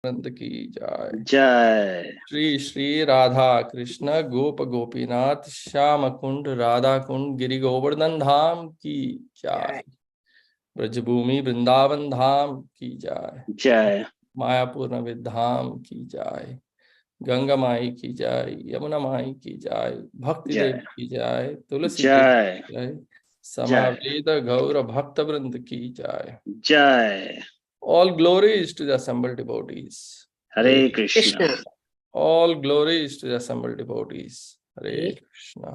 वृंद की जय। जय। श्री श्री राधा कृष्ण गोप गोपीनाथ श्याम कुंड राधा कुंड गिरि गोवर्धन धाम की जय। ब्रजभूमि वृंदावन धाम की जय। जय। मायापुर नवद्वीप धाम की जय। गंगा माई की जय, यमुना माई की जय, भक्ति जय। देवी की जय, तुलसी देवी जय। की जय, जय। समावेद गौर भक्त वृंद की जय। जय। All glories to the assembled devotees. Hare Krishna. All glories to the assembled devotees. Hare Krishna.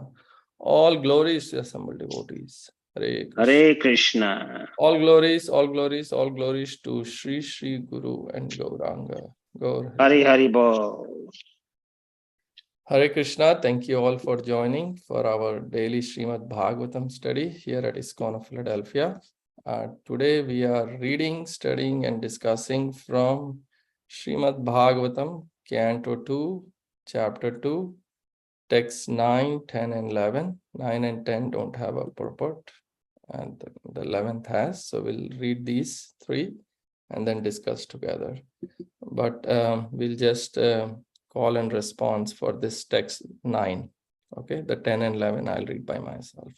All glories to the assembled devotees. Hare Krishna. Hare Krishna. All glories, all glories, all glories to Sri Sri Guru and Gauranga. Gaur Hari Hari. Hari बोल। Hare Krishna. Thank you all for joining for our daily Srimad Bhagavatam study here at ISKCON of Philadelphia. Today we are reading, studying and discussing from Srimad Bhagavatam, Canto 2, Chapter 2, texts 9, 10 and 11. 9 and 10 don't have a purport and the 11th has. So we'll read these three and then discuss together. But we'll just call and response for this text 9. Okay, the 10 and 11 I'll read by myself.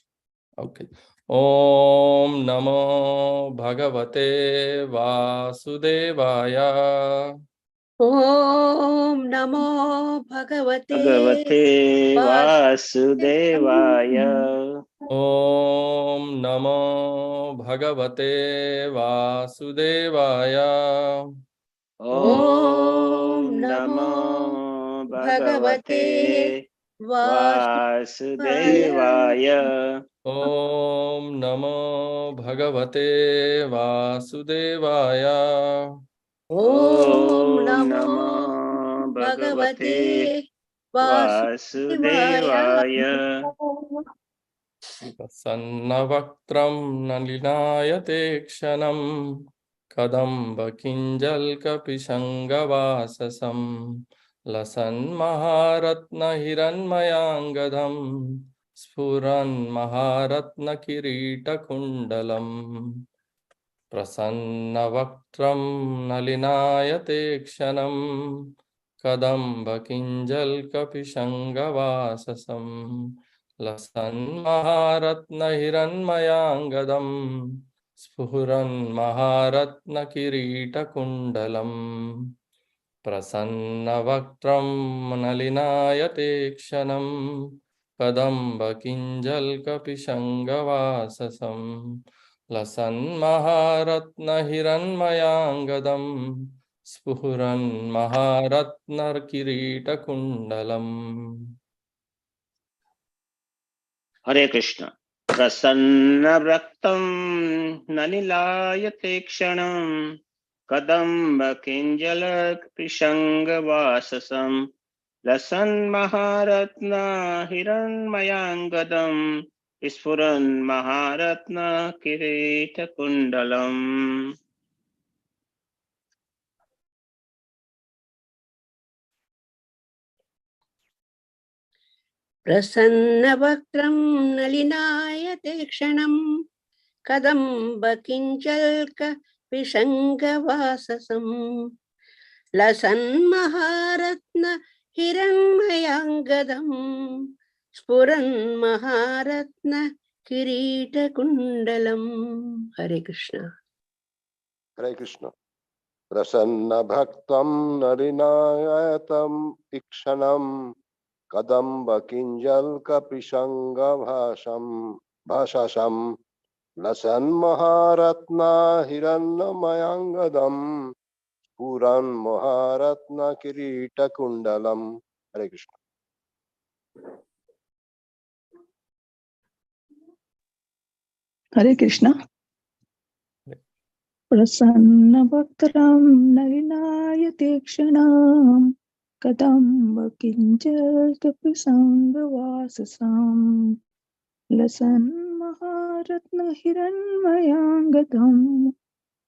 Okay. Om Namo Bhagavate Vasudevaya. Om Namo Bhagavate भगवते वासुदेवाय। Om Namo Bhagavate Vasudevaya. ॐ नमो भगवते वासुदेवाय। Om Namo Bhagavate Vasudevaya. Om ॐ Namo नमो भगवते Vasudevaya. वासुदेवाय। प्रसन्नवक्त्रं नलिनायते क्षणं कदम्बकिञ्जल्कपिशङ्गवाससं लसन्महारत्नहिरण्मयाङ्गदं स्फुरन्महारत्नकिरीटकुण्डलम् प्रसन्नवक्त्रं नलिनायते क्षणं कदम्बकिञ्जल्कपिशङ्गवाससं लसन्महारत्नहिरण्मयाङ्गदं स्फुरन्महारत्नकिरीटकुण्डलम् प्रसन्नवक्त्रं नलिनायते क्षणं कदम्बकिञ्जल्कपिशङ्गवाससं लसन्महारत्नहिरण्मयाङ्गदं स्फुरन्महारत्नकिरीटकुण्डलम्. हरे कृष्ण। प्रसन्नवक्त्रं नलिनायते क्षणं कदम्बकिञ्जलकृशङ्गवाससं लसन्महारत्नहिरण्मयाङ्गदं स्फुरन्महारत्नकिरीटकुण्डलम्। प्रसन्नवक्त्रं नलिनायते क्षणं कदम्बकिञ्जल्कपिशङ्गवाससं लसन्महारत्नहिरण्मयाङ्गदं स्फुरन्महारत्नकिरीटकुण्डलम्. हरे कृष्ण। हरे कृष्ण। प्रसन्न भक्तं नलिनायतं ईक्षणं कदम्ब किञ्जल्कपिशङ्गभाषं भाषाशं लसन्महारत्न हिरण्मयाङ्गदं स्फुरन्महारत्न किरीटकुण्डलम्। हरे कृष्ण। हरे कृष्ण। प्रसन्नवक्त्रं नलिनायते क्षणं कदम्बकिञ्जल्कपिशङ्गवाससं लसन्महारत्नहिरण्मयाङ्गदं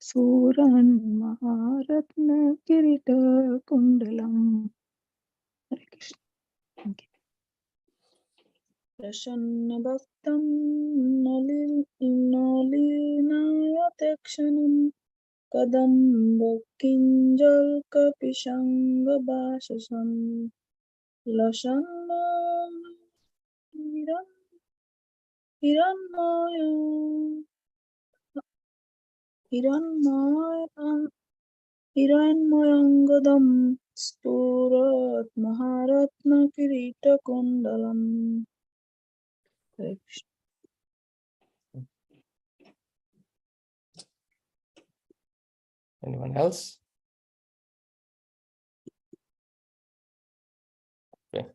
स्फुरन्महारत्नकिरीटकुण्डलम्। हरे कृष्ण। Thank you. प्रसन्नवक्त्रं नलिनायते क्षणं कदम्ब किञ्जल्कपिशङ्गवाससं लसन्नो हिरण्मयङ्गदं स्फुरत् महारत्नकिरीटकुण्डलम्। हरे Krishna. Anyone else? Okay.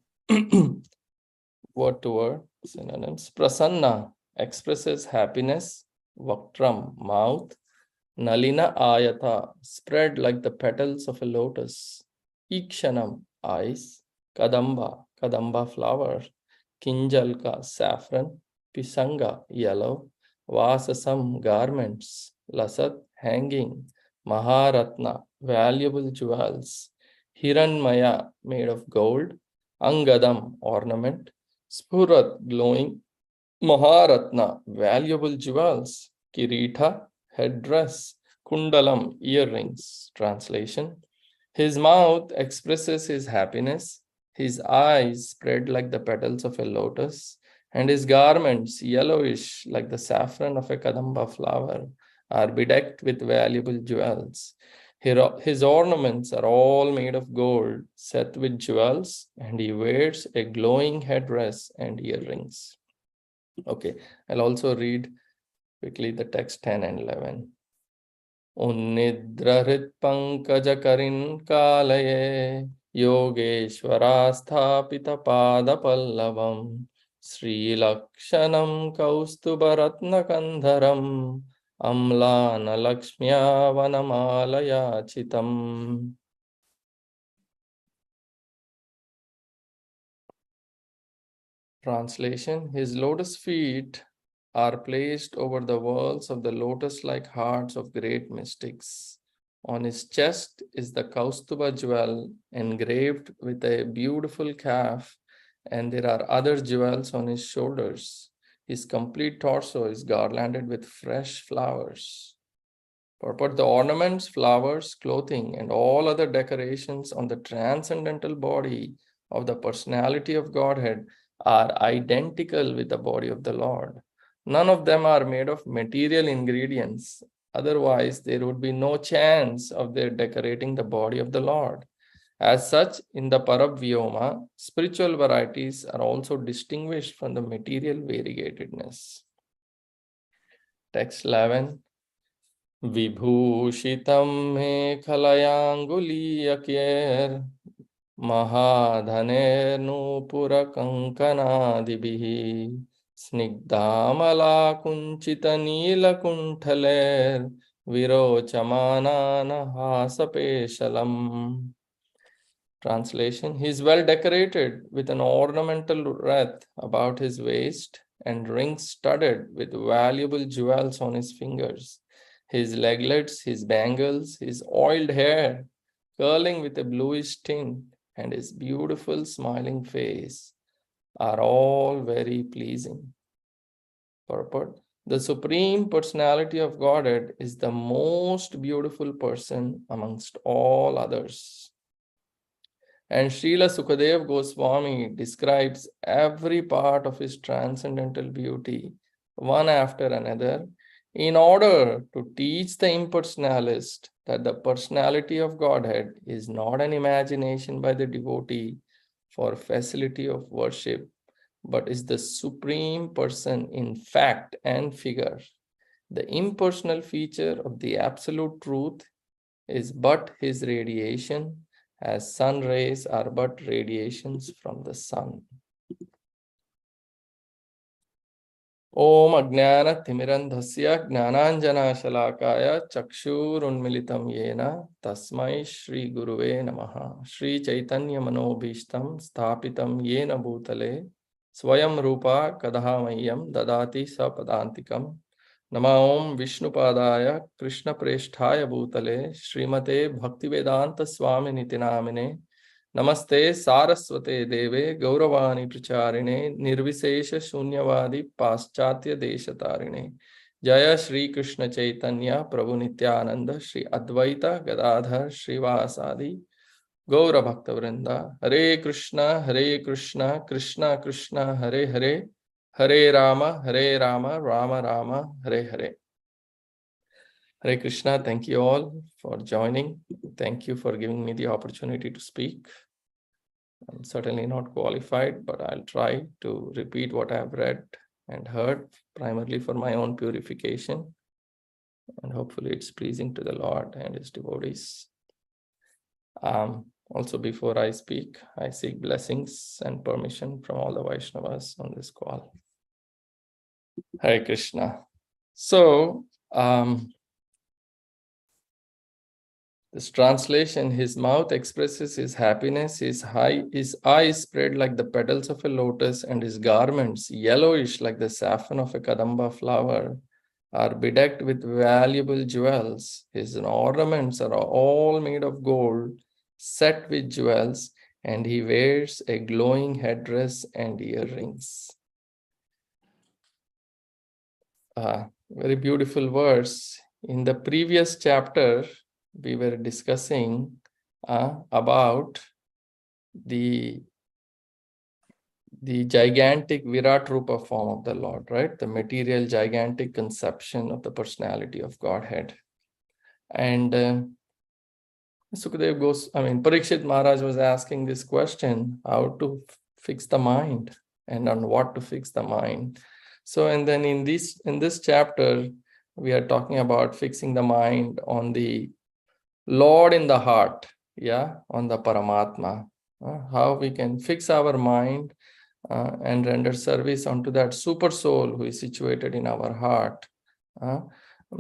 Word to word synonyms. Prasanna expresses happiness. Vaktram, mouth. Nalina ayata, spread like the petals of a lotus. Ikshanam, eyes. Kadamba, kadamba flower. Kinjalka, saffron. Pisanga, yellow. Vasasam, garments. Lasat, hanging. Maharatna, valuable jewels. Hiranmaya, made of gold. Angadam, ornament. Spurat, glowing. Maharatna, valuable jewels. Kirita, headdress. Kundalam, earrings. Translation. His mouth expresses his happiness. His eyes spread like the petals of a lotus, and his garments, yellowish like the saffron of a kadamba flower, are bedecked with valuable jewels. His ornaments are all made of gold, set with jewels, and he wears a glowing headdress and earrings. Okay, I'll also read quickly the text 10 and 11. उन्निद्रहृत्पङ्कजकरिन्कालये योगेश्वरास्थापितपादपल्लवं श्रीलक्षणं कौस्तुभरत्नकन्धरम् अम्लानलक्ष्म्या वनमालयाचितम्. Translation. His lotus feet are placed over the walls of the lotus-like hearts of great mystics. On his chest is the Kaustuba jewel engraved with a beautiful calf, and there are other jewels on his shoulders. His complete torso is garlanded with fresh flowers. Purport: the ornaments, flowers, clothing, and all other decorations on the transcendental body of the personality of Godhead are identical with the body of the Lord. None of them are made of material ingredients. Otherwise, there would be no chance of their decorating the body of the Lord. As such, in the Parabhyoma, spiritual varieties are also distinguished from the material variegatedness. Text 11. विभूषितं मेखलयाङ्गुलीयकैर् महाधनेर्नूपुरकङ्कणादिभिः स्निग्धामलाकुञ्चितनीलकुण्ठलैर्विरोचमानानहासपेशलम्. Translation. He is well decorated with an ornamental wreath about his waist and rings studded with valuable jewels on his fingers. His leglets, his bangles, his oiled hair, curling with a bluish tint, and his beautiful smiling face are all very pleasing. Purport: the Supreme Personality of Godhead is the most beautiful person amongst all others. And Srila Sukadev Goswami describes every part of his transcendental beauty, one after another, in order to teach the impersonalist that the personality of Godhead is not an imagination by the devotee for facility of worship, but is the Supreme Person in fact and figure. The impersonal feature of the Absolute Truth is but his radiation, as sun rays are but radiations from the sun. Om Ajnana-Timirandhasya Jnananjana-Shalakaya Chakshurunmilitam Yena Tasmai Shri Guruve Namaha. Shri Chaitanya Manobhishtam Sthapitam Yena Bhutale Swayam Rupa Kadahamayam Dadati Sapadantikam. Nama Om Vishnupadaya Krishna Presthaya Bhutale Srimate Bhaktivedanta Swami Nitinamine Namaste Saraswate Deve Gauravani Pracharine Nirvisesha Shunyavadi Paschatya Deshatarine Jaya Shri Krishna Chaitanya Prabhu Nityananda Shri Advaita Gadadhar Srivasadi Gaura Bhakta Vrinda. Hare Krishna Krishna Krishna Hare Hare, Hare Rama Rama Rama Hare Hare. Hare Krishna, thank you all for joining. Thank you for giving me the opportunity to speak. I'm certainly not qualified, but I'll try to repeat what I've read and heard, primarily for my own purification. And hopefully it's pleasing to the Lord and his devotees. Also, before I speak, I seek blessings and permission from all the Vaishnavas on this call. Hare Krishna. So, this translation, his mouth expresses his happiness, his eyes spread like the petals of a lotus, and his garments, yellowish like the saffron of a kadamba flower, are bedecked with valuable jewels. His ornaments are all made of gold, set with jewels, and he wears a glowing headdress and earrings. Very beautiful verse. In the previous chapter, we were discussing about the gigantic Virat Rupa form of the Lord, right? The material gigantic conception of the personality of Godhead. And Sukadev Parikshit Maharaj was asking this question, how to fix the mind and on what to fix the mind. So, and then in this chapter, we are talking about fixing the mind on the Lord in the heart, on the Paramatma, how we can fix our mind and render service unto that super soul who is situated in our heart,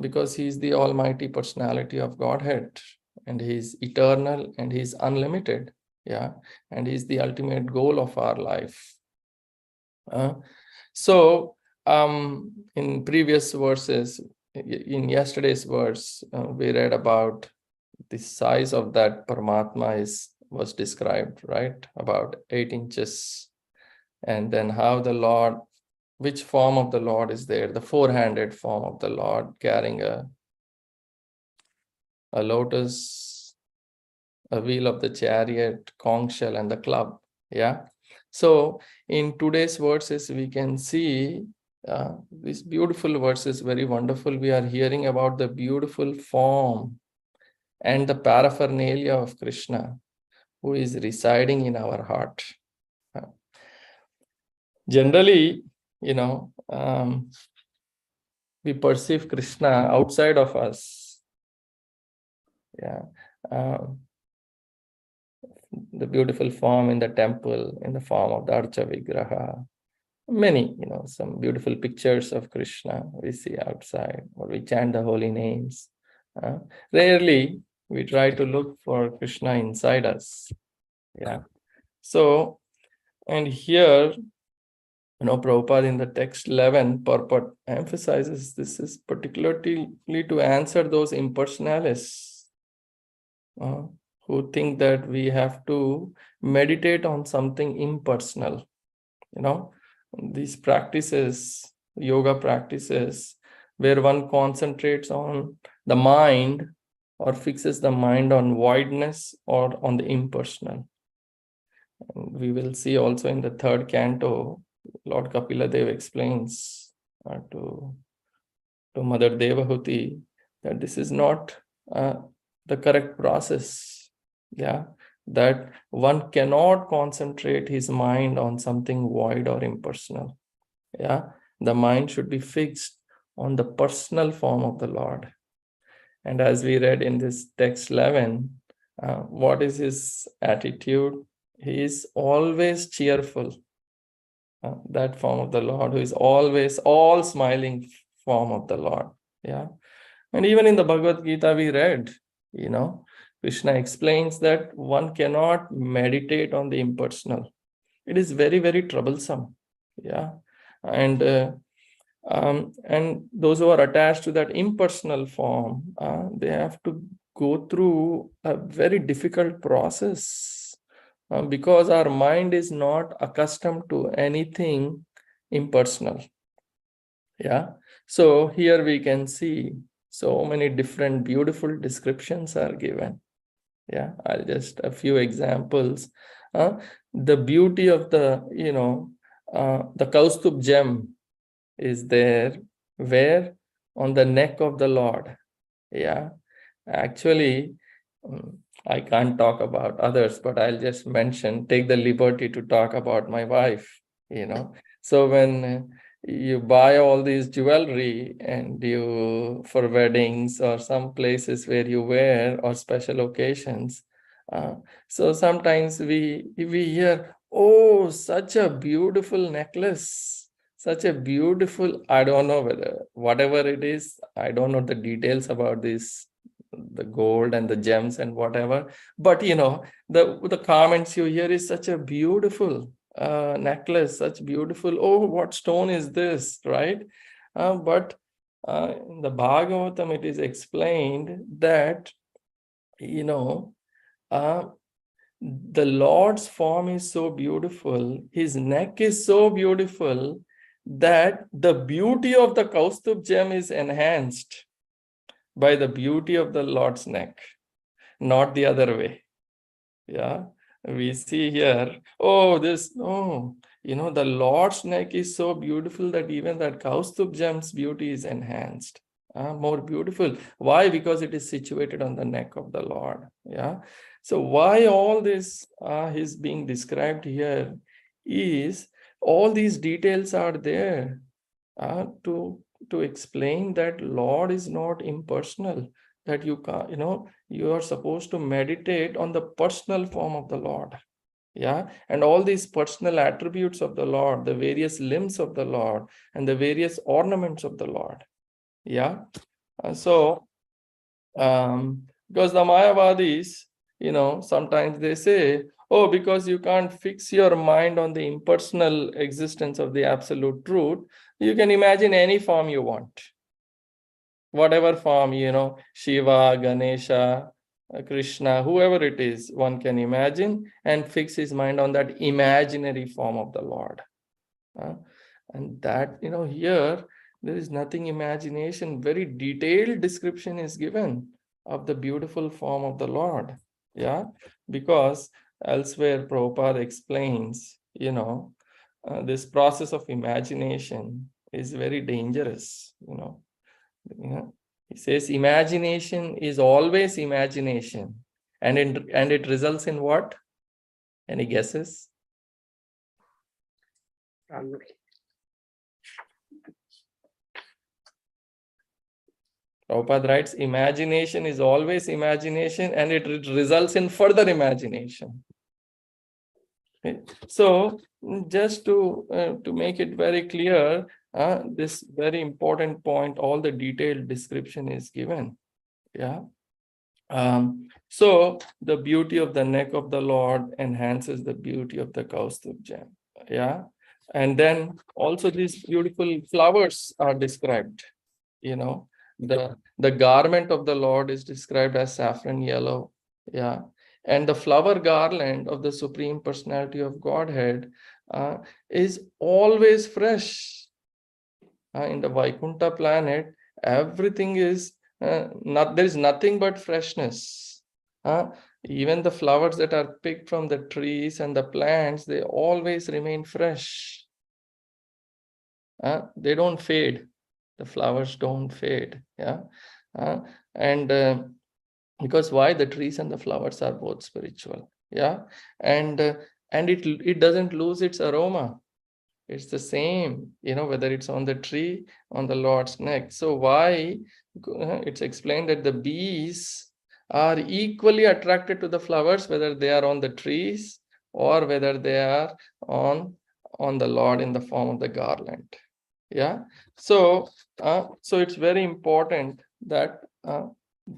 because he is the almighty personality of Godhead, and he is eternal and he is unlimited, and he is the ultimate goal of our life. So in previous verses, in yesterday's verse, we read about the size of that Paramatma was described, right? About 8 inches. And then how the Lord, which form of the Lord is there? The four-handed form of the Lord carrying a lotus, a wheel of the chariot, conch shell, and the club. So in today's verses, we can see these beautiful verses, very wonderful. We are hearing about the beautiful form and the paraphernalia of Krishna, who is residing in our heart. Generally, we perceive Krishna outside of us. The beautiful form in the temple, in the form of the Archa Vigraha. Many, some beautiful pictures of Krishna we see outside, or we chant the holy names. Rarely we try to look for Krishna inside us. So, and here, Prabhupada in the text 11 purport emphasizes this is particularly to answer those impersonalists who think that we have to meditate on something impersonal. These practices, yoga practices, where one concentrates on the mind or fixes the mind on voidness or on the impersonal. And we will see also in the 3rd canto, Lord Kapila Dev explains to Mother Devahuti that this is not the correct process. That one cannot concentrate his mind on something void or impersonal. The mind should be fixed on the personal form of the Lord. And as we read in this text 11, what is his attitude? He is always cheerful. That form of the Lord, who is always all smiling form of the Lord. And even in the Bhagavad Gita we read, Krishna explains that one cannot meditate on the impersonal. It is very, very troublesome. And those who are attached to that impersonal form, they have to go through a very difficult process because our mind is not accustomed to anything impersonal. So here we can see so many different beautiful descriptions are given. Yeah, I'll just a few examples. The beauty of the, the Kaustubh gem is there, where? On the neck of the Lord. Yeah, actually, I can't talk about others, but I'll just take the liberty to talk about my wife, So when you buy all these jewelry and for weddings or some places where you wear or special occasions, so sometimes we hear, oh, such a beautiful necklace, such a beautiful, I don't know whatever it is, I don't know the details about this, the gold and the gems and whatever, but the comments you hear is such a beautiful necklace, such beautiful, oh, what stone is this, right? But in the Bhagavatam it is explained that the Lord's form is so beautiful, his neck is so beautiful, that the beauty of the Kaustubh gem is enhanced by the beauty of the Lord's neck, not the other way. Yeah, we see here, the Lord's neck is so beautiful that even that Kaustubh gem's beauty is enhanced, more beautiful. Why? Because it is situated on the neck of the Lord. Yeah. So why all this is being described here is all these details are there to explain that Lord is not impersonal, that you are supposed to meditate on the personal form of the Lord. Yeah, and all these personal attributes of the Lord, the various limbs of the Lord, and the various ornaments of the Lord. Yeah. So because the Mayavadis, sometimes they say, oh, because you can't fix your mind on the impersonal existence of the absolute truth, you can imagine any form you want. Whatever form, Shiva, Ganesha, Krishna, whoever it is, one can imagine and fix his mind on that imaginary form of the Lord. And that, here, there is nothing imagination, very detailed description is given of the beautiful form of the Lord. Yeah, because elsewhere Prabhupada explains, this process of imagination is very dangerous, He says imagination is always imagination. And it results in what? Any guesses? Prabhupada writes, imagination is always imagination, and it results in further imagination. Okay. So, just to make it very clear, this very important point, all the detailed description is given. Yeah. So, the beauty of the neck of the Lord enhances the beauty of the Kaustubh gem. Yeah. And then also these beautiful flowers are described, the garment of the Lord is described as saffron yellow. Yeah. And the flower garland of the Supreme Personality of Godhead is always fresh. In the Vaikuntha planet, everything is there is nothing but freshness. Even the flowers that are picked from the trees and the plants, they always remain fresh. They don't fade. The flowers don't fade. Yeah. And because why? The trees and the flowers are both spiritual. Yeah. And it doesn't lose its aroma. It's the same, whether it's on the tree, on the Lord's neck. So why? It's explained that the bees are equally attracted to the flowers, whether they are on the trees or whether they are on the Lord in the form of the garland. Yeah. So it's very important that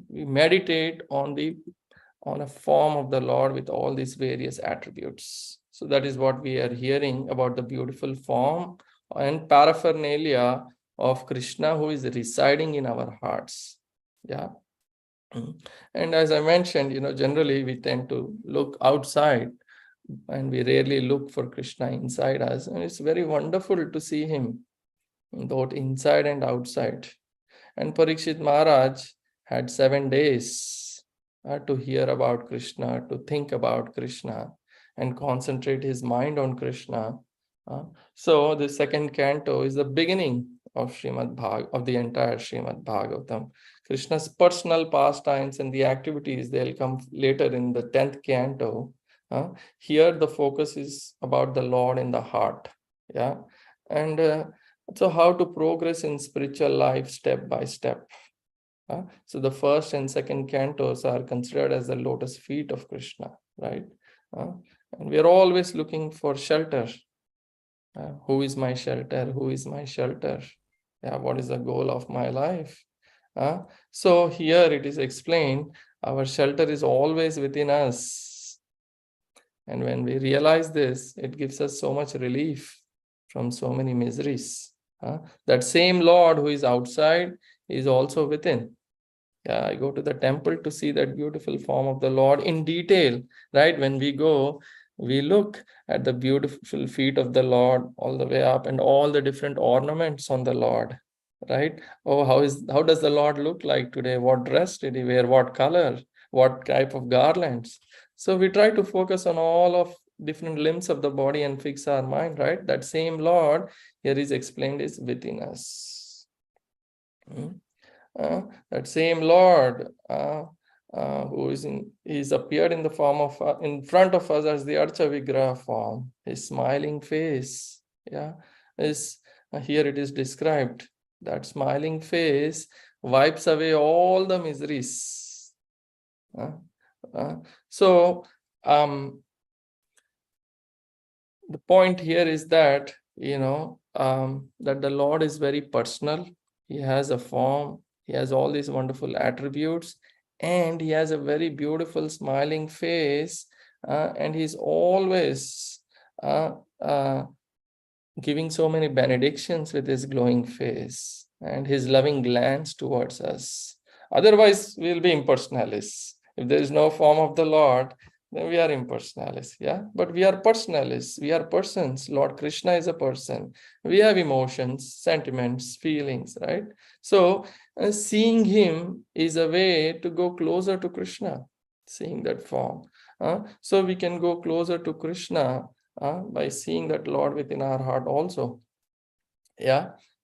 we meditate on a form of the Lord with all these various attributes. So that is what we are hearing about the beautiful form and paraphernalia of Krishna who is residing in our hearts. Yeah. And as I mentioned, generally we tend to look outside and we rarely look for Krishna inside us. And it's very wonderful to see him. both inside and outside. And Parikshit Maharaj had 7 days to hear about Krishna, to think about Krishna, and concentrate his mind on Krishna. So the second canto is the beginning of of the entire Srimad Bhagavatam. Krishna's personal pastimes and the activities, they'll come later in the 10th canto. Here the focus is about the Lord in the heart. Yeah. And so how to progress in spiritual life step by step. So the first and second cantos are considered as the lotus feet of Krishna, right? And we are always looking for shelter. Who is my shelter? Who is my shelter? Yeah, what is the goal of my life? So here it is explained, our shelter is always within us. And when we realize this, it gives us so much relief from so many miseries. That same Lord who is outside is also within. Yeah, I go to the temple to see that beautiful form of the Lord in detail, right? When we go, we look at the beautiful feet of the Lord all the way up and all the different ornaments on the Lord, right? Oh, how does the Lord look like today? What dress did he wear? What color? What type of garlands? So we try to focus on all of different limbs of the body and fix our mind, right? That same Lord here is explained is within us. That same Lord who is appeared in the form of in front of us as the Archa Vigraha form, his smiling face, is here it is described. That smiling face wipes away all the miseries. So the point here is that that the Lord is very personal. He has a form. He has all these wonderful attributes, and he has a very beautiful smiling face, and he's always giving so many benedictions with his glowing face and his loving glance towards us. Otherwise, we'll be impersonalists. If there is no form of the Lord, then we are impersonalists, but we are personalists. We are persons. Lord Krishna is a person. We have emotions, sentiments, feelings, right? So seeing him is a way to go closer to Krishna, seeing that form. So we can go closer to Krishna by seeing that Lord within our heart also.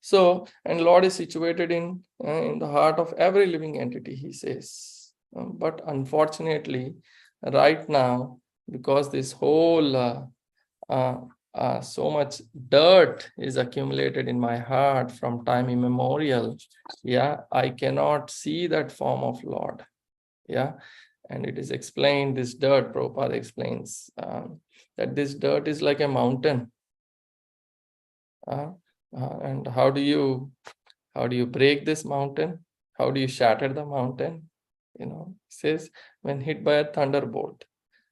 So, and Lord is situated in the heart of every living entity, he says. But unfortunately, right now, because this whole so much dirt is accumulated in my heart from time immemorial, I cannot see that form of Lord. And it is explained, this dirt, Prabhupada explains that this dirt is like a mountain. And how do you break this mountain? How do you shatter the mountain? It says when hit by a thunderbolt.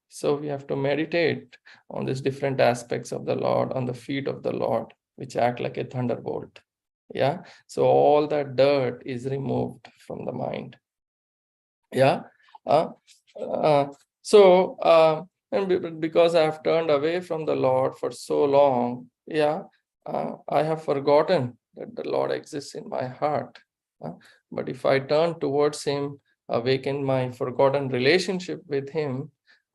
So we have to meditate on these different aspects of the Lord, on the feet of the Lord, which act like a thunderbolt. So all that dirt is removed from the mind. And because I have turned away from the Lord for so long, I have forgotten that the Lord exists in my heart. But if I turn towards him, awaken my forgotten relationship with him,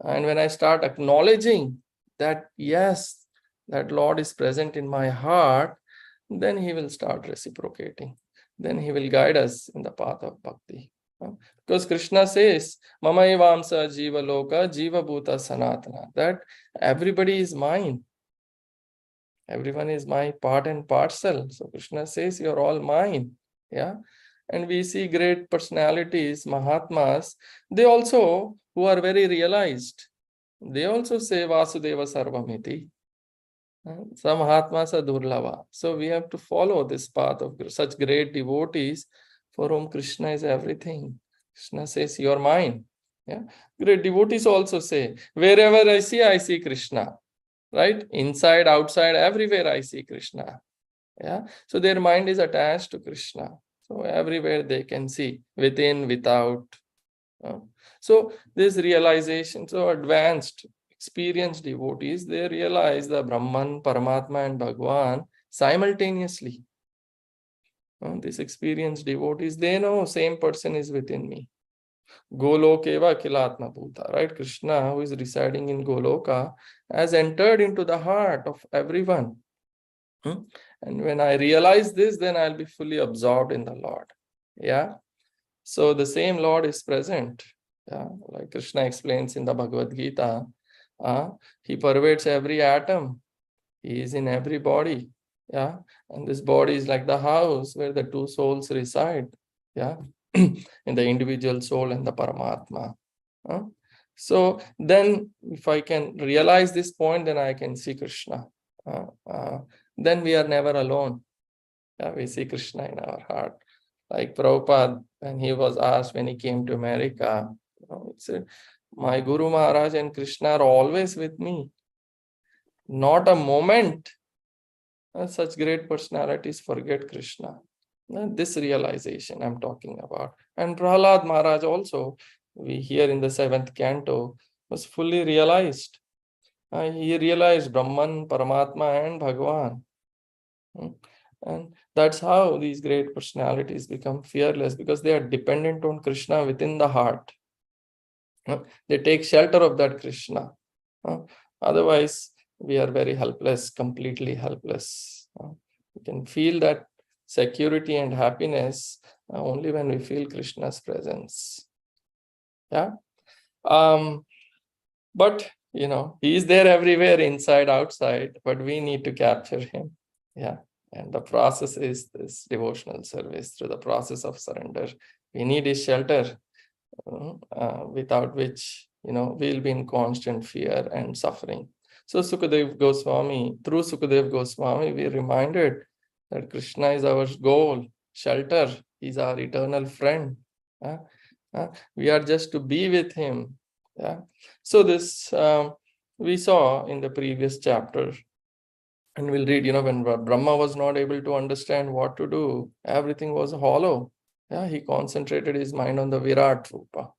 and when I start acknowledging that, yes, that Lord is present in my heart, then he will start reciprocating. Then he will guide us in the path of bhakti. Because Krishna says, Mama evamsa jiva loka jiva bhuta sanatana, that everybody is mine. Everyone is my part and parcel. So Krishna says, you're all mine. And we see great personalities, Mahatmas, they also, who are very realized, they also say Vasudeva Sarvamiti. Some Mahatmas are Durlava. So we have to follow this path of such great devotees for whom Krishna is everything. Krishna says, you're mine. Great devotees also say, wherever I see Krishna. Right? Inside, outside, everywhere I see Krishna. So their mind is attached to Krishna. So everywhere they can see, within, without. So this realization, so advanced, experienced devotees, they realize the Brahman, Paramatma and Bhagwan simultaneously. These experienced devotees, they know same person is within me. Golokeva Kilatma Bhuta, right? Krishna, who is residing in Goloka, has entered into the heart of everyone. And when I realize this, then I'll be fully absorbed in the Lord. Yeah. So the same Lord is present. Yeah. Like Krishna explains in the Bhagavad Gita, he pervades every atom. He is in every body. Yeah. And this body is like the house where the two souls reside. Yeah. In the individual soul and the Paramatma. So then if I can realize this point, then I can see Krishna. Then we are never alone. Yeah, we see Krishna in our heart. Like Prabhupada, when he was asked when he came to America, he said, my Guru Maharaj and Krishna are always with me. Not a moment such great personalities forget Krishna. This realization I'm talking about. And Prahlad Maharaj also, we hear in the 7th canto, was fully realized. He realized Brahman, Paramatma and Bhagavan. And that's how these great personalities become fearless, because they are dependent on Krishna within the heart. They take shelter of that Krishna. Otherwise, we are very helpless, completely helpless. We can feel that security and happiness only when we feel Krishna's presence. Yeah. But he is there everywhere, inside, outside, but we need to capture him. Yeah. And the process is this devotional service through the process of surrender. We need his shelter, without which, we'll be in constant fear and suffering. So Sukadev Goswami, through Sukadev Goswami, we are reminded that Krishna is our goal, shelter. He's our eternal friend. We are just to be with him. Yeah. So this we saw in the previous chapter. And we'll read, when Brahma was not able to understand what to do, everything was hollow. Yeah, he concentrated his mind on the Virat Rupa.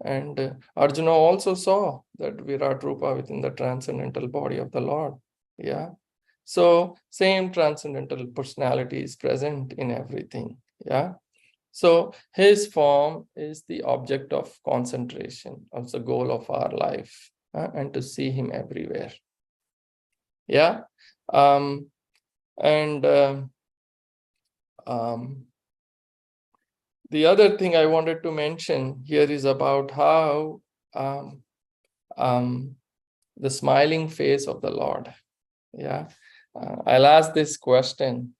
And Arjuna also saw that Virat Rupa within the transcendental body of the Lord. Yeah. So same transcendental personality is present in everything. Yeah. So his form is the object of concentration, of the goal of our life, and to see him everywhere. Yeah. The other thing I wanted to mention here is about how the smiling face of the Lord. Yeah. I'll ask this question.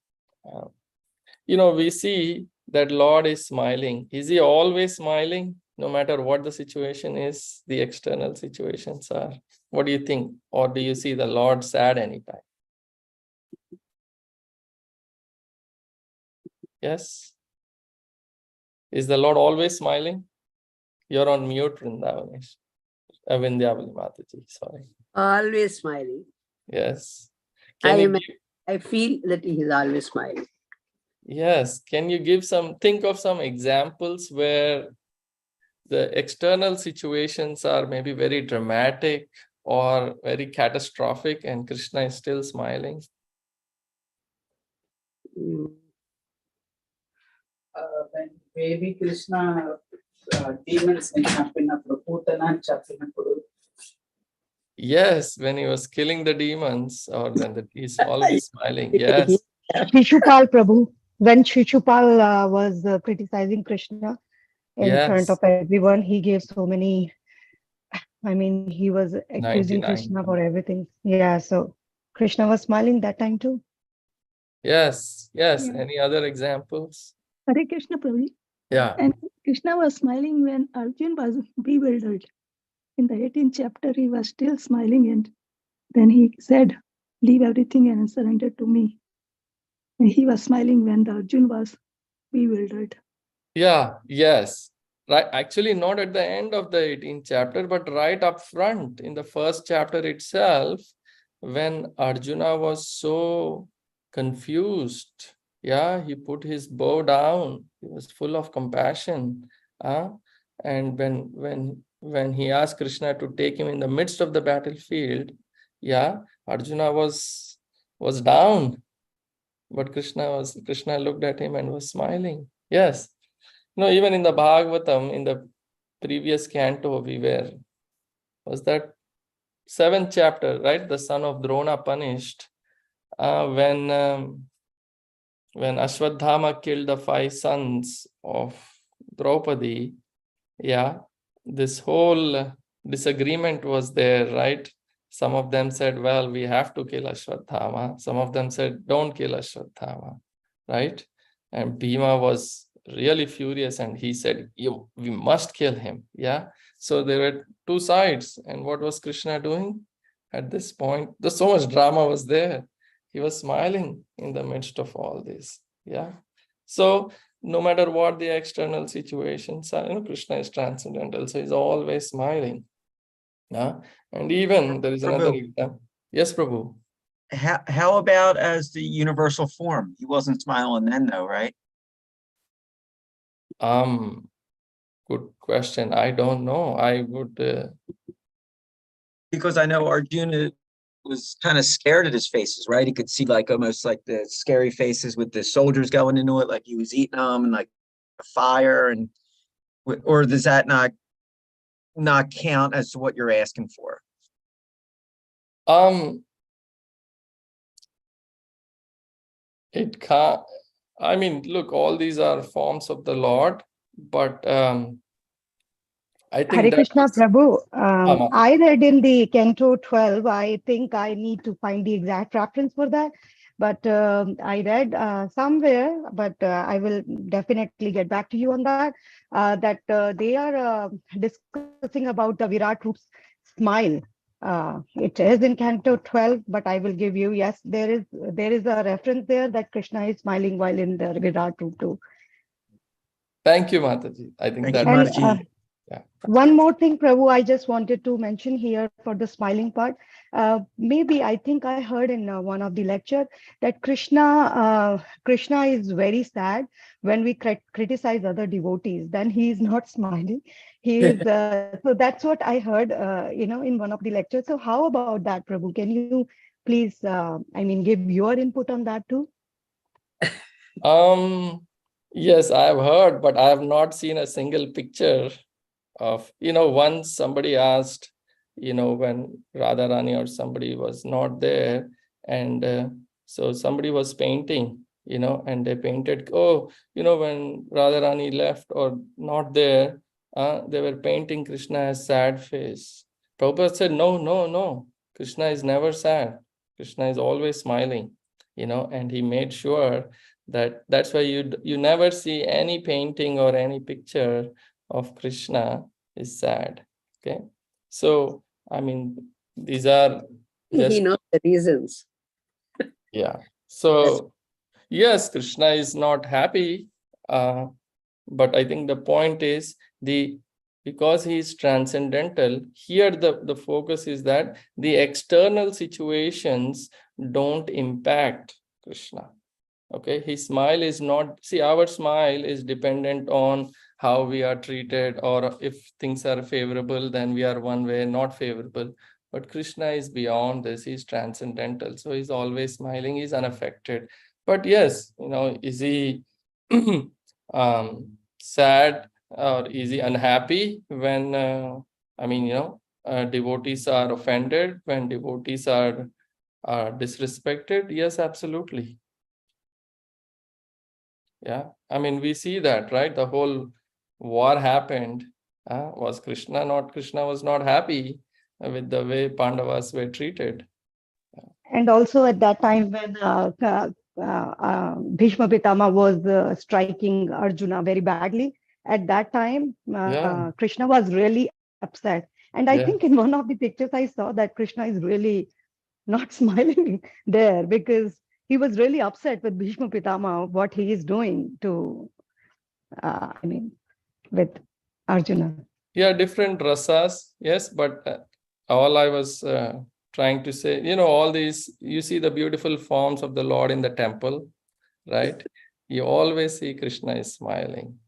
We see that Lord is smiling. Is he always smiling, no matter what the situation is, the external situations are? What do you think? Or do you see the Lord sad anytime? Yes? Is the Lord always smiling? You're on mute, Vrindavanesh. Vindhyavali Mataji, sorry. Always smiling. Yes. I feel that he is always smiling. Yes. Can you think of some examples where the external situations are maybe very dramatic or very catastrophic and Krishna is still smiling? When baby Krishna demons చంపినప్పుడు Putana చంపినప్పుడు. Yes, when he was killing the demons, or when he's always smiling. Yes. Shishupal Prabhu, when Shishupal was criticizing Krishna in front of everyone, he gave so many, he was accusing 99. Krishna for everything. Yeah, so Krishna was smiling that time too. Yes. Yeah. Any other examples? Hare Krishna, Prabhu. Yeah. And Krishna was smiling when Arjun was bewildered. In the 18th chapter, he was still smiling, and then he said, leave everything and surrender to me. And he was smiling when the Arjun was bewildered. Yeah, yes. Right. Actually, not at the end of the 18th chapter, but right up front in the first chapter itself, when Arjuna was so confused. Yeah, he put his bow down. He was full of compassion. And when he asked Krishna to take him in the midst of the battlefield, yeah, Arjuna was down. but Krishna looked at him and was smiling. Yes. Even in the Bhagavatam, in the previous canto, was that 7th chapter, right? The son of Drona punished when Ashwadhama killed the 5 sons of Draupadi. Yeah, this whole disagreement was there, right? Some of them said, well, we have to kill Ashwadhama. Some of them said, don't kill Ashwadhama, right? And Bhima was really furious and he said, we must kill him. Yeah. So there were 2 sides. And what was Krishna doing at this point? So much drama was there. He was smiling in the midst of all this. Yeah. So no matter what the external situations are, Krishna is transcendental, so he's always smiling. Yeah. And even there is another example. Yes, Prabhu. How about as the universal form? He wasn't smiling then, though, right? Good question. I don't know. I would. Because I know Arjuna was kind of scared at his faces, right? He could see like almost like the scary faces with the soldiers going into it, like he was eating them, and like a fire, and or does that not count as to what you're asking for? It can't. I mean, look, all these are forms of the Lord, but I think Hare that Krishna was, Prabhu. I read in the Canto 12. I think I need to find the exact reference for that. But I read somewhere, but I will definitely get back to you on that, that they are discussing about the Virat Roop's smile. It is in Canto 12, but I will give you, yes, there is a reference there that Krishna is smiling while in the Virat Roop too. Thank you, Mataji. I think Thank that you, Mataji. One more thing, Prabhu, I just wanted to mention here for the smiling part. Maybe I think I heard in one of the lecture that Krishna is very sad when we criticize other devotees. Then he is not smiling. He is so that's what I heard, in one of the lectures. So how about that, Prabhu? Can you please, give your input on that too? Yes, I have heard, but I have not seen a single picture of, once somebody asked, when Radharani or somebody was not there, and so somebody was painting, and they painted, when Radharani left or not there, they were painting Krishna as sad face. Prabhupada said, no, Krishna is never sad. Krishna is always smiling, and he made sure that's why you never see any painting or any picture of Krishna is sad. Okay. So, these are just, He knows the reasons. yeah. So, yes, Krishna is not happy, but I think the point is because he is transcendental, here the focus is that the external situations don't impact Krishna. Okay, his smile is not, our smile is dependent on how we are treated, or if things are favorable, then we are one way, not favorable. But Krishna is beyond this, he's transcendental. So he's always smiling, he's unaffected. But yes, is he sad or is he unhappy when, devotees are offended, when devotees are disrespected? Yes, absolutely. Yeah, we see that, right? The whole war happened. Was Krishna was not happy with the way Pandavas were treated. And also at that time when Bhishma Pitama was striking Arjuna very badly, at that time, Krishna was really upset. And I think in one of the pictures I saw that Krishna is really not smiling there because he was really upset with Bhishma Pitama, what he is doing to, with Arjuna. Yeah, different rasas, yes, but all I was trying to say, all these, you see the beautiful forms of the Lord in the temple, right? You always see Krishna is smiling.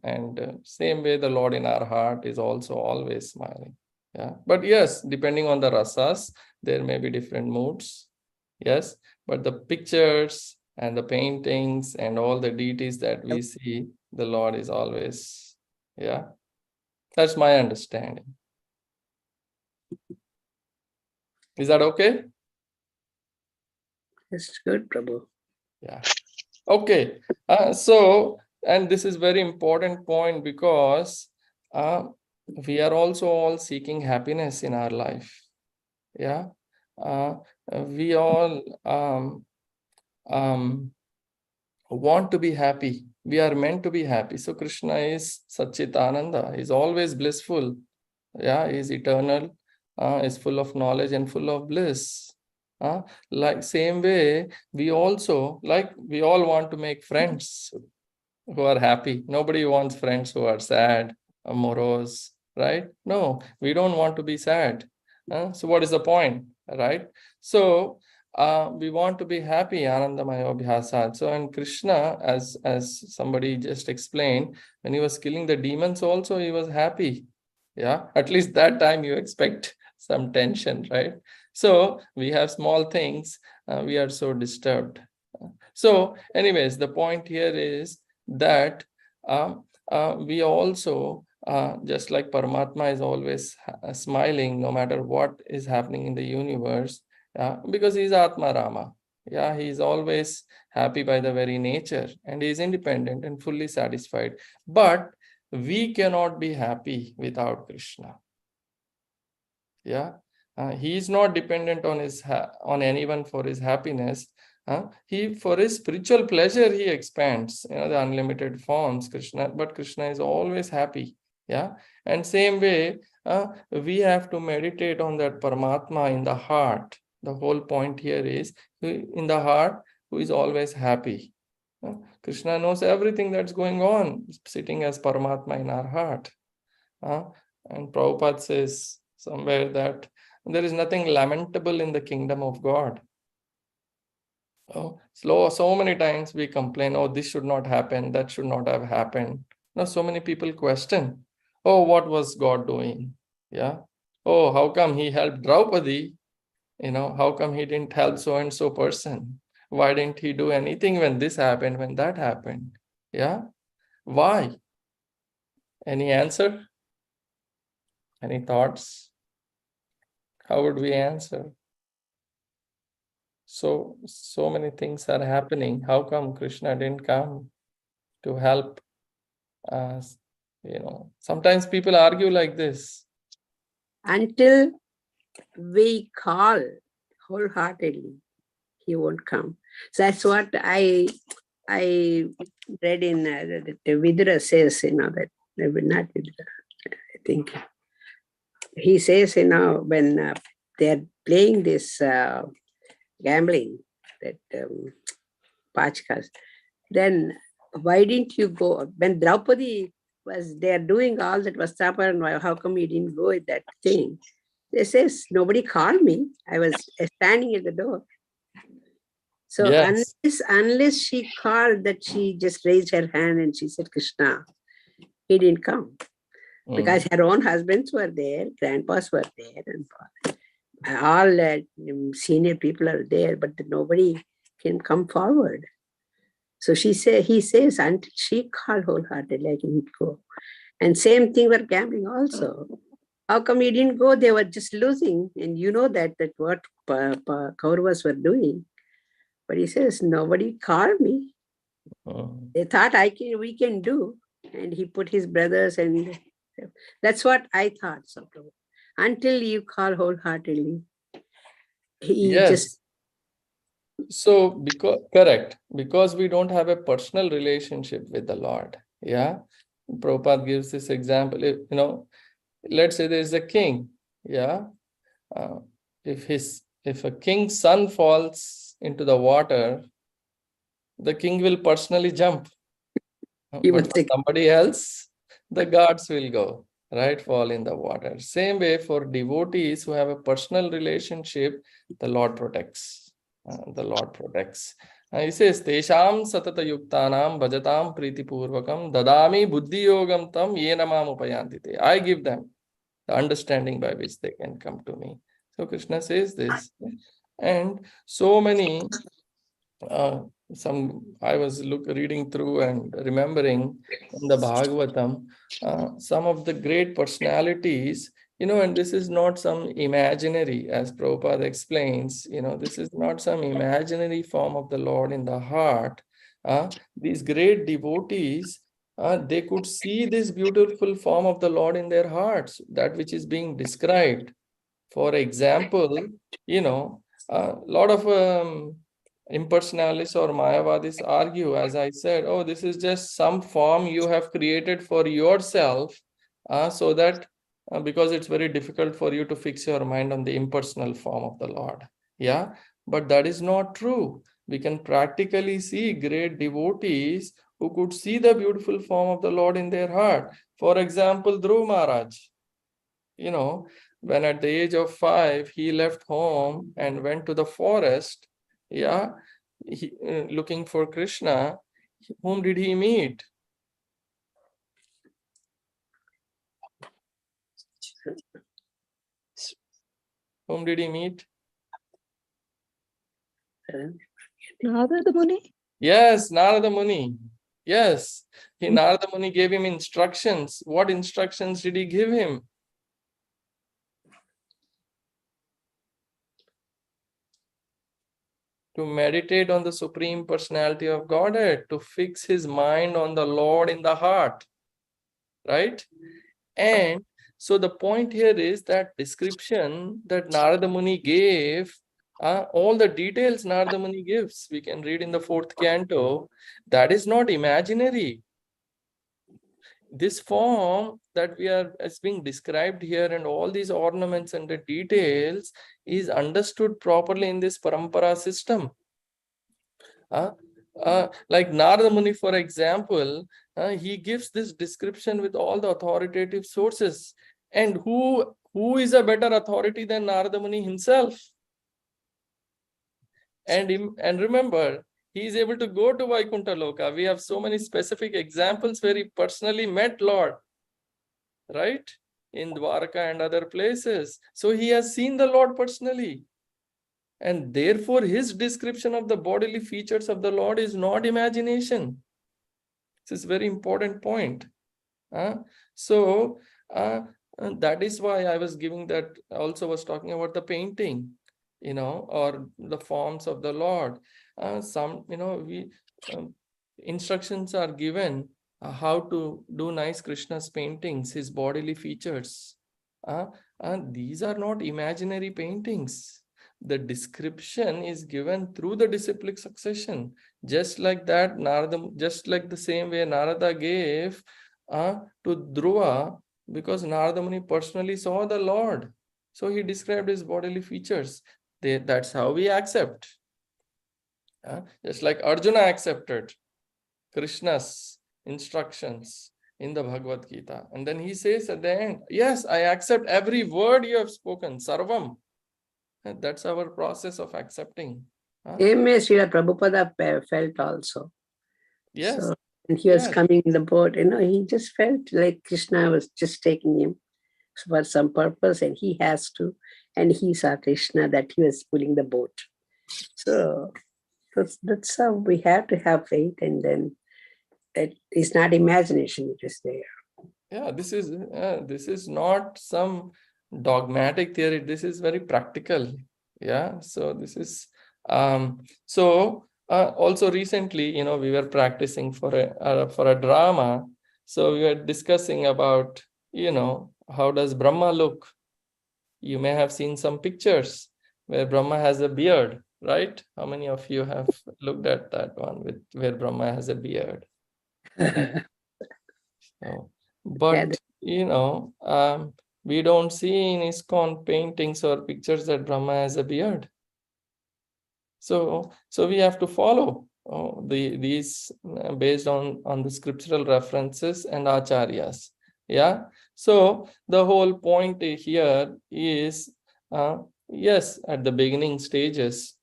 And same way the Lord in our heart is also always smiling. Yeah, but yes, depending on the rasas, there may be different moods. Yes, but the pictures and the paintings and all the deities that we see, the Lord is always, yeah. That's my understanding. Is that okay? That's good, Prabhu. Yeah. Okay. And this is very important point because we are also all seeking happiness in our life. Yeah. We all want to be happy. We are meant to be happy. So Krishna is Satchitananda. He's always blissful. Yeah, he's eternal, is full of knowledge and full of bliss. Like same way, we all want to make friends who are happy. Nobody wants friends who are sad, morose, right? No, we don't want to be sad. So what is the point, right? So we want to be happy, Anandamaya Abhyasat. So, and Krishna, as somebody just explained, when he was killing the demons also, he was happy. Yeah, at least that time you expect some tension, right? So we have small things, we are so disturbed. So anyways, the point here is that we also, just like Paramatma is always smiling no matter what is happening in the universe, because he's Atma Rama. Yeah, he's always happy by the very nature, and he is independent and fully satisfied. But we cannot be happy without Krishna. Yeah, he is not dependent on on anyone for his happiness. He, for his spiritual pleasure, he expands, the unlimited forms, Krishna, but Krishna is always happy. Yeah, and same way, we have to meditate on that Paramatma in the heart. The whole point here is in the heart, who is always happy. Krishna knows everything that's going on, sitting as Paramatma in our heart. And Prabhupada says somewhere that there is nothing lamentable in the kingdom of God. So many times we complain, oh, this should not happen, that should not have happened. Now, so many people question, oh, what was God doing? Yeah. Oh, how come he helped Draupadi? How come he didn't help so and so person? Why didn't he do anything when this happened, when that happened? Yeah. Why? Any answer? Any thoughts? How would we answer? So many things are happening. How come Krishna didn't come to help us? Sometimes people argue like this. Until we call wholeheartedly, he won't come. So that's what I read in that Vidura says, that not Vidura, I think. He says, when they're playing this gambling, that pachkas, then why didn't you go? When Draupadi was there doing all that Vastaparan, how come you didn't go at that thing? They says, nobody called me. I was standing at the door. So Yes. unless she called, that she just raised her hand and she said, Krishna, he didn't come. Because her own husbands were there, grandpas were there, and all senior people are there, but nobody can come forward. So he says, until she called wholeheartedly, I didn't go. And same thing with gambling also. How come you didn't go? They were just losing. And you know that what Kauravas were doing. But he says, nobody called me. They thought we can do. And he put his brothers, and that's what I thought. So until you call wholeheartedly, he just... So because we don't have a personal relationship with the Lord. Yeah. Prabhupada gives this example. Let's say there is a king. Yeah. If a king's son falls into the water, the king will personally jump. But for somebody else, the gods will go, right? Fall in the water. Same way for devotees who have a personal relationship, the Lord protects. The Lord protects. He says, Tesham satata yuktanam bhajatam priti purvakam dadami buddhi yogam tam yenamam upayantite. I give them the understanding by which they can come to me. So Krishna says this. And so many I was reading through and remembering in the Bhagavatam, some of the great personalities, and this is not some imaginary, as Prabhupada explains, this is not some imaginary form of the Lord in the heart. These great devotees, they could see this beautiful form of the Lord in their hearts, that which is being described. For example, a lot of impersonalists or Mayavadis argue, as I said, oh, this is just some form you have created for yourself, so that because it's very difficult for you to fix your mind on the impersonal form of the Lord. Yeah, but that is not true. We can practically see great devotees who could see the beautiful form of the Lord in their heart. For example, Dhruv Maharaj, when at the age of 5, he left home and went to the forest, looking for Krishna. Whom did he meet? Whom did he meet? Narada Muni? Yes, Narada Muni. Yes, Narada Muni gave him instructions. What instructions did he give him? To meditate on the Supreme Personality of Godhead, to fix his mind on the Lord in the heart, right? And so the point here is that description that Narada Muni gave, all the details Narada Muni gives, we can read in the 4th canto, that is not imaginary. This form that is being described here, and all these ornaments and the details is understood properly in this parampara system. Like Narada Muni, for example, he gives this description with all the authoritative sources. And who is a better authority than Narada Muni himself? And remember, he is able to go to Vaikuntha Loka. We have so many specific examples where he personally met Lord, right? In Dwarka and other places. So he has seen the Lord personally. And therefore, his description of the bodily features of the Lord is not imagination. This is a very important point. So that is why I was giving that, also was talking about the painting, or the forms of the Lord. Instructions are given how to do nice Krishna's paintings, his bodily features. And these are not imaginary paintings. The description is given through the disciplic succession, just like that just like the same way Narada gave to Dhruva, because Narada Muni personally saw the Lord, so he described his bodily features. That's how we accept. Just like Arjuna accepted Krishna's instructions in the Bhagavad Gita, and then he says at the end, yes, I accept every word you have spoken, sarvam. And that's our process of accepting. Same way Srila Prabhupada felt also. Yes. So when he was coming in the boat, he just felt like Krishna was just taking him for some purpose, and he has to, and he saw Krishna that he was pulling the boat. So that's how we have to have faith, and then it is not imagination, it is there. Yeah, this is not some dogmatic theory. This is very practical. Yeah, so this is also recently, we were practicing for a drama. So we were discussing about, how does Brahma look? You may have seen some pictures where Brahma has a beard, right? How many of you have looked at that one where Brahma has a beard? So, but we don't see in ISKCON paintings or pictures that Brahma has a beard. So we have to follow these based on the scriptural references and acharyas. Yeah. So the whole point here is, yes, at the beginning stages,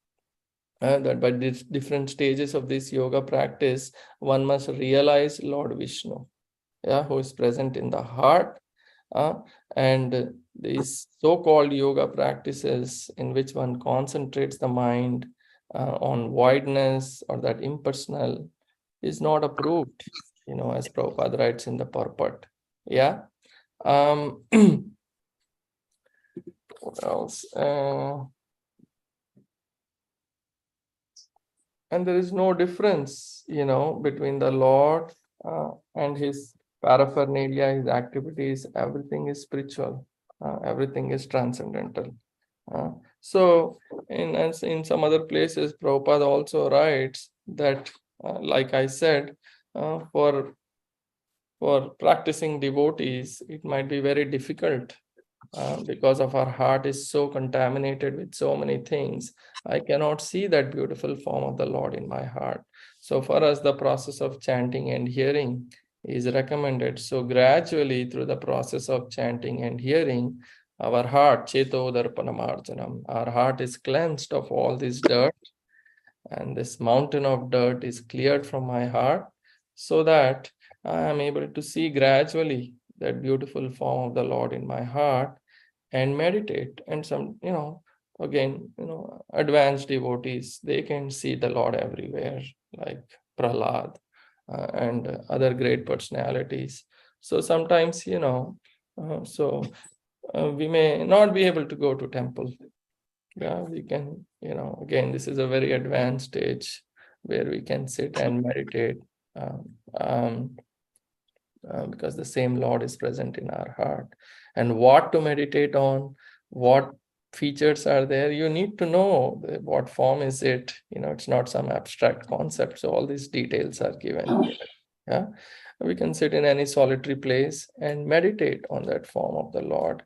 that by different stages of this yoga practice, one must realize Lord Vishnu, who is present in the heart. And these so-called yoga practices in which one concentrates the mind on voidness or that impersonal is not approved, as Prabhupada writes in the purport. Yeah. What else? And there is no difference, between the Lord and his paraphernalia, his activities. Everything is spiritual. Everything is transcendental. So in some other places, Prabhupada also writes that, like I said, for practicing devotees, it might be very difficult because of our heart is so contaminated with so many things. I cannot see that beautiful form of the Lord in my heart. So for us, the process of chanting and hearing is recommended. So gradually, through the process of chanting and hearing, our heart, Cheto Darpanamarjanam, our heart is cleansed of all this dirt, and this mountain of dirt is cleared from my heart, so that I am able to see gradually that beautiful form of the Lord in my heart and meditate. And some, again, advanced devotees, they can see the Lord everywhere, like Prahlad and other great personalities. So sometimes, we may not be able to go to temple. Yeah, we can, again, this is a very advanced stage where we can sit and meditate because the same Lord is present in our heart. And what to meditate on, what features are there, you need to know what form is it. It's not some abstract concept. So all these details are given here. Yeah, we can sit in any solitary place and meditate on that form of the Lord.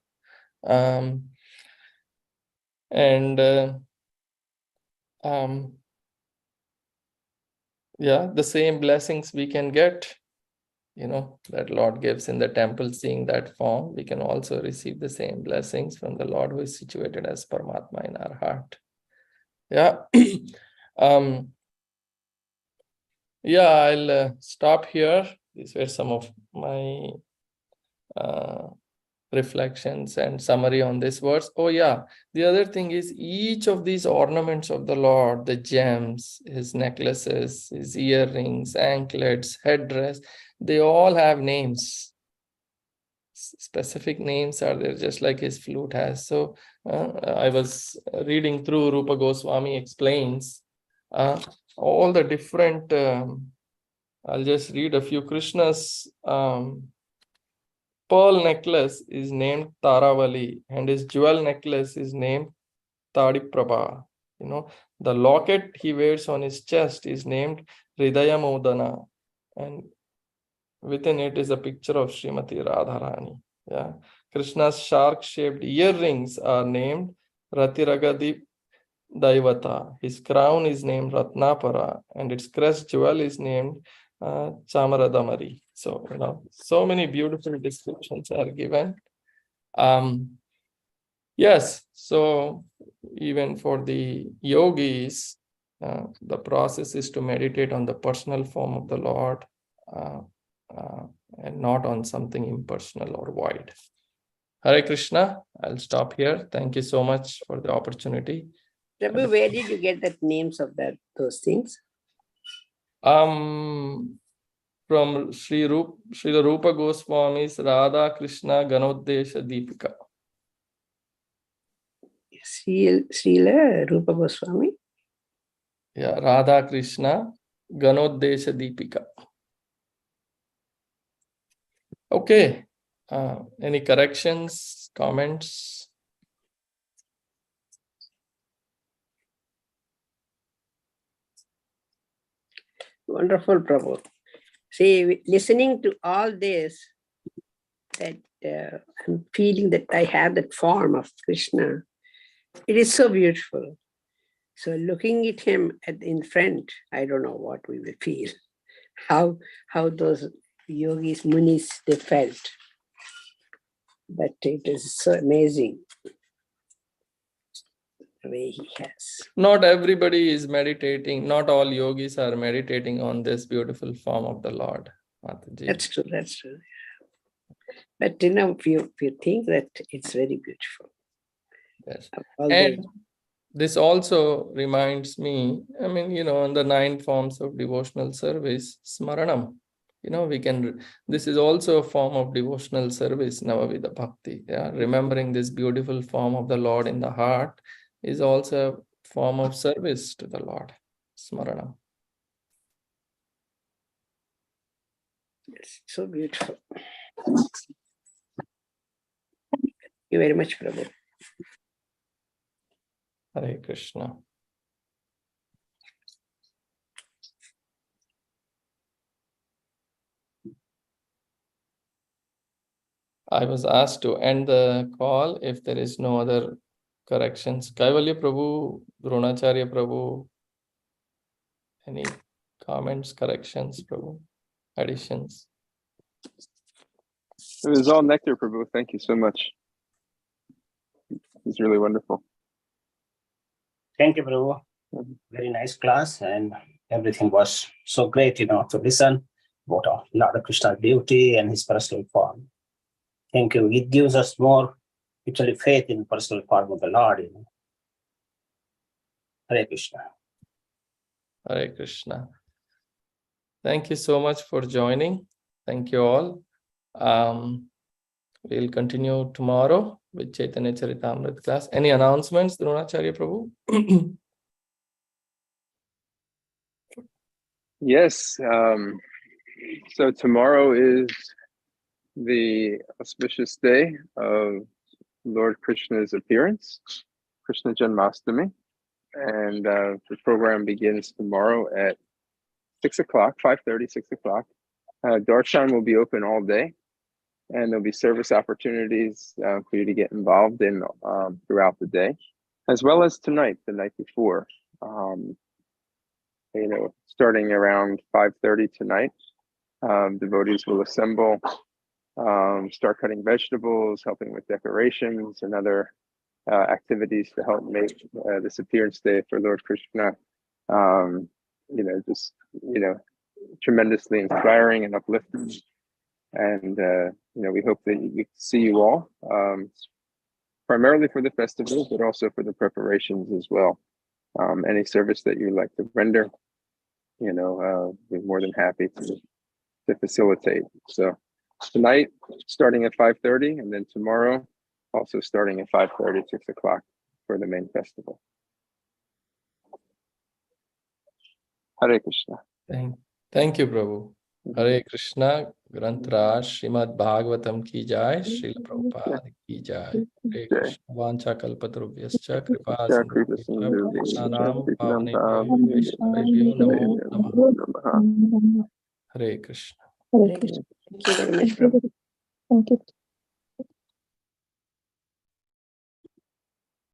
Yeah, the same blessings we can get, that Lord gives in the temple, seeing that form, we can also receive the same blessings from the Lord who is situated as Paramatma in our heart. Yeah. Yeah, I'll stop here. These were some of my reflections and summary on this verse. Oh yeah, the other thing is, each of these ornaments of the Lord, the gems, his necklaces, his earrings, anklets, headdress, they all have names. Specific names are there, just like his flute has. So I was reading through, Rupa Goswami explains all the different, I'll just read a few. Krishna's pearl necklace is named Taravali, and his jewel necklace is named Tadiprabha. The locket he wears on his chest is named Hridaya Modana, and within it is a picture of Srimati Radharani. Yeah, Krishna's shark-shaped earrings are named Ratiragadi Daivata. His crown is named Ratnapara, and its crest jewel is named Chamaradamari. So, so many beautiful descriptions are given. Yes, so even for the yogis, the process is to meditate on the personal form of the Lord and not on something impersonal or void. Hare Krishna, I'll stop here. Thank you so much for the opportunity. Prabhu, where did you get the names of those things? From Srila Rupa Goswami's Radha Krishna Ganodesha Deepika. Srila Rupa Goswami? Yeah, Radha Krishna Ganodesha Deepika. Okay. Any corrections, comments? Wonderful, Prabhu. See, listening to all this, that I'm feeling that I have that form of Krishna. It is so beautiful. So looking at him in front, I don't know what we will feel. How those yogis, munis, they felt. But it is so amazing the way he has. Not everybody is meditating. Not all yogis are meditating on this beautiful form of the Lord. Mataji. That's true. That's true. But if you think that it's very beautiful. Yes. This also reminds me, I mean, in the 9 forms of devotional service, Smaranam, this is also a form of devotional service, Navavidha Bhakti. Yeah? Remembering this beautiful form of the Lord in the heart is also a form of service to the Lord, Smaranam. Yes, so beautiful. Thank you very much, Prabhu. Hare Krishna. I was asked to end the call if there is no other corrections. Kaivalya Prabhu, Dronacharya Prabhu, any comments, corrections, Prabhu, additions? It was all nectar, Prabhu. Thank you so much. It's really wonderful. Thank you, Prabhu. Very nice class, and everything was so great, to listen about Lord Krishna's beauty and his personal form. Thank you. It gives us more, actually, faith in personal form of the Lord. Hare Krishna. Hare Krishna. Thank you so much for joining. Thank you all. We'll continue tomorrow with Chaitanya Charitamrita class. Any announcements, Dronacharya Prabhu? Yes. So tomorrow is the auspicious day of Lord Krishna's appearance, Krishna Janmashtami. And the program begins tomorrow at 6 o'clock, 5:30, 6 o'clock. Darshan will be open all day, and there'll be service opportunities for you to get involved in throughout the day, as well as tonight, the night before. Starting around 5:30 tonight, devotees will assemble, start cutting vegetables, helping with decorations and other activities to help make this appearance day for Lord Krishna, tremendously inspiring and uplifting. And, we hope that we see you all, primarily for the festival, but also for the preparations as well. Any service that you'd like to render, we're more than happy to facilitate. So tonight, starting at 5:30, and then tomorrow, also starting at 5:30, 6 o'clock for the main festival. Hare Krishna. Thank you, Prabhu. Hare Krishna, Grantraj, Srimad Bhagavatam ki jai, Srila Prabhupada ki jai. Hare Krishna, Vancha Kalpatarubhyascha, Kripa Sindhubhyascha, Pavanebhyo, Vaishnavebhyo, Namo Namah. Hare Krishna. Hare Krishna. Thank you very much, Prabhu. Thank you.